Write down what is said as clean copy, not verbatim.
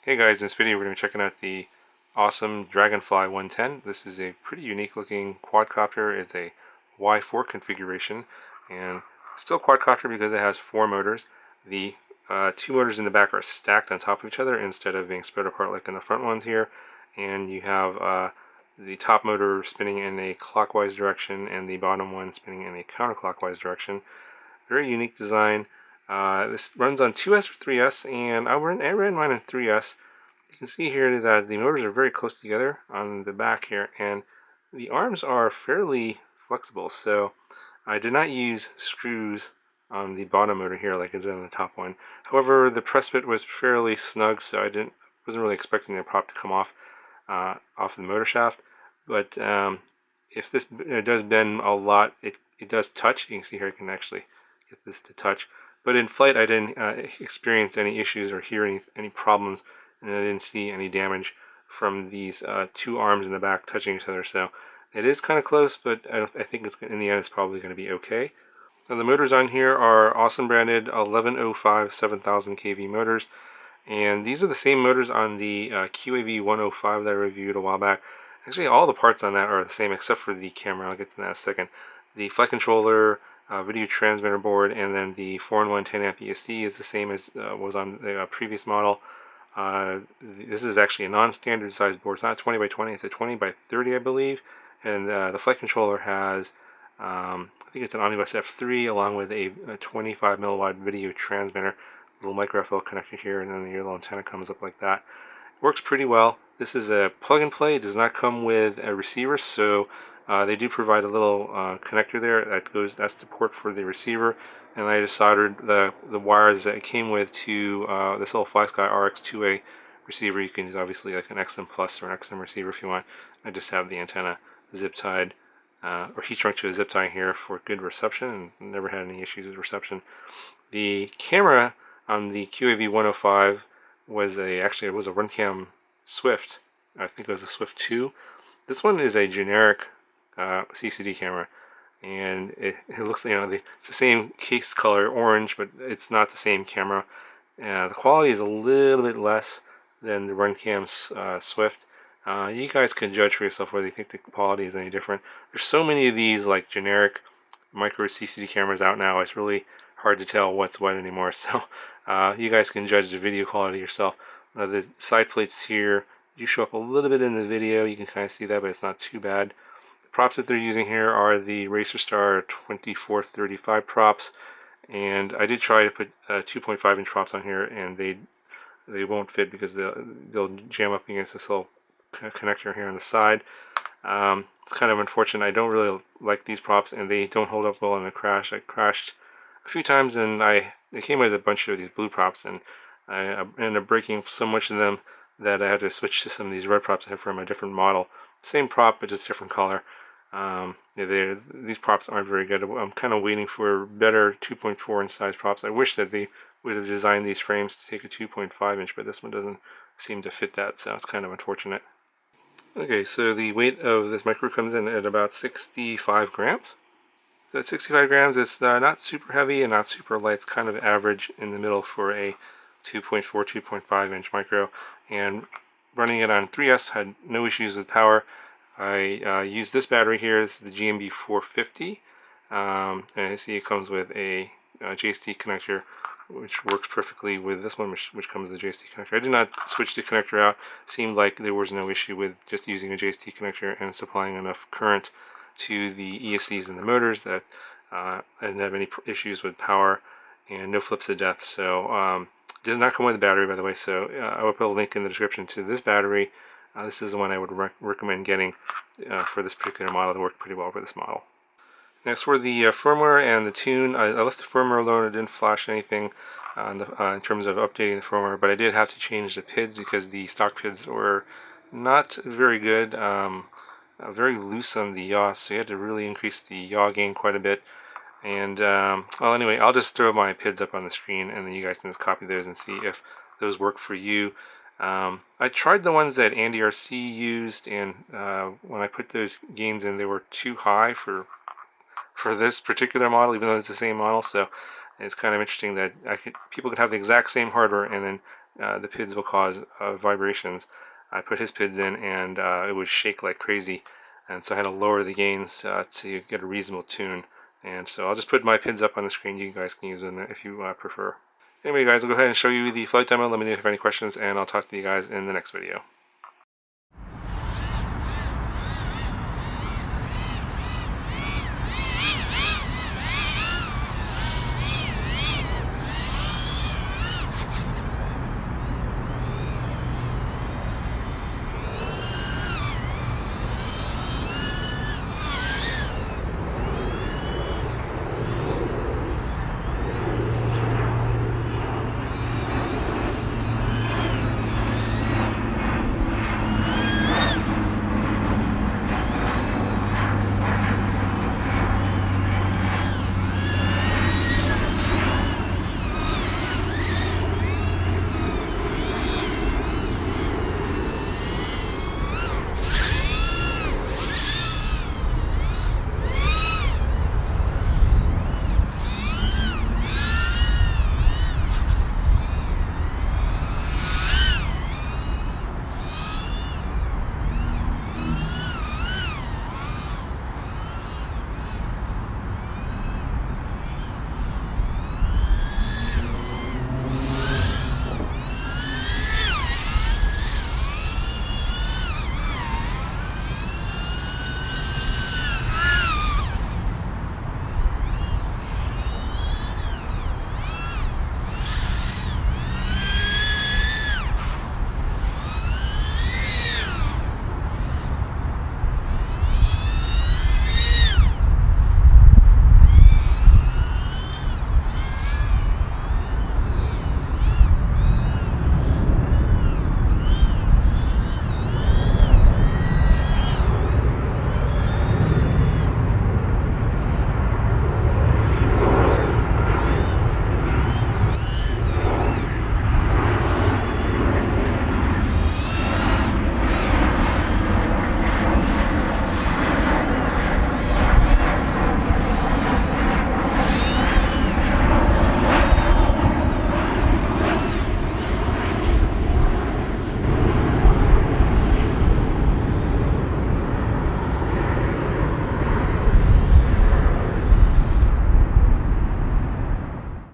Hey guys, in this video we're going to be checking out the awesome Dragonfly 110. This is a pretty unique looking quadcopter. It's a Y4 configuration and still quadcopter because it has 4 motors. The 2 motors in the back are stacked on top of each other instead of being spread apart like in the front ones here. And you have the top motor spinning in a clockwise direction and the bottom one spinning in a counterclockwise direction. Very unique design. This runs on 2S or 3S, and I ran mine on 3S. You can see here that the motors are very close together on the back here, and the arms are fairly flexible. So I did not use screws on the bottom motor here like I did on the top one. However, the press bit was fairly snug, so wasn't really expecting the prop to come off off the motor shaft. But if this does bend a lot, it does touch. You can see here I can actually get this to touch. But in flight, I didn't experience any issues or hear any problems, and I didn't see any damage from these 2 arms in the back touching each other. So it is kind of close, but I think in the end it's probably going to be okay. Now the motors on here are awesome branded 1105 7000 kV motors, and these are the same motors on the QAV 105 that I reviewed a while back. Actually, all the parts on that are the same except for the camera. I'll get to that in a second. The flight controller, video transmitter board, and then the 4-in-1 10-amp ESC is the same as was on the previous model. This is actually a non-standard size board. It's not 20 by 20, it's a 20 by 30, I believe. And the flight controller has, I think it's an Omnibus F3 along with a 25 milliwatt video transmitter, little micro FL connector here, and then the little antenna comes up like that. Works pretty well. This is a plug and play. It does not come with a receiver, so they do provide a little connector there that's support for the receiver, and I just soldered the wires that it came with to this little FlySky RX2A receiver. You can use obviously like an XM Plus or an XM receiver if you want. I just have the antenna zip tied or heat shrunk to a zip tie here for good reception, and never had any issues with reception. The camera on the QAV 105 was actually it was a Runcam Swift. I think it was a Swift 2. This one is a generic CCD camera, and it looks, it's the same case color, orange, but it's not the same camera. The quality is a little bit less than the Runcam Swift. You guys can judge for yourself whether you think the quality is any different. There's so many of these like generic micro CCD cameras out now, it's really hard to tell what's what anymore. So you guys can judge the video quality yourself. The side plates here do show up a little bit in the video. You can kind of see that, but it's not too bad. The props that they're using here are the Racer Star 2435 props, and I did try to put 2.5-inch props on here, and they won't fit because they'll jam up against this little connector here on the side. It's kind of unfortunate. I don't really like these props, and they don't hold up well in a crash. I crashed a few times, and they came with a bunch of these blue props, and I ended up breaking so much of them that I had to switch to some of these red props from a different model. Same prop, but just different color. These props aren't very good. I'm kind of waiting for better 2.4-inch size props. I wish that they would have designed these frames to take a 2.5-inch, but this one doesn't seem to fit that, so it's kind of unfortunate. Okay, so the weight of this micro comes in at about 65 grams. So at 65 grams, it's not super heavy and not super light. It's kind of average in the middle for a 2.4, 2.5-inch micro. And running it on 3S had no issues with power. I used this battery here. This is the GMB 450. And you see it comes with a JST connector, which works perfectly with this one, which comes with a JST connector. I did not switch the connector out. It seemed like there was no issue with just using a JST connector and supplying enough current to the ESCs and the motors that I didn't have any issues with power and no flips to death. So it does not come with a battery, by the way, so I will put a link in the description to this battery. This is the one I would recommend getting for this particular model. It worked pretty well for this model. Next, for the firmware and the tune, I left the firmware alone. I didn't flash anything in terms of updating the firmware, but I did have to change the PIDs because the stock PIDs were not very good, very loose on the yaw, so you had to really increase the yaw gain quite a bit. And well, anyway, I'll just throw my PIDs up on the screen, and then you guys can just copy those and see if those work for you. I tried the ones that Andy RC used, and when I put those gains in, they were too high for this particular model, even though it's the same model. So it's kind of interesting that people could have the exact same hardware and then the PIDs will cause vibrations. I put his PIDs in, and it would shake like crazy, and so I had to lower the gains to get a reasonable tune. And so I'll just put my PIDs up on the screen. You guys can use them if you prefer. Anyway, guys, I'll go ahead and show you the flight demo. Let me know if you have any questions, and I'll talk to you guys in the next video.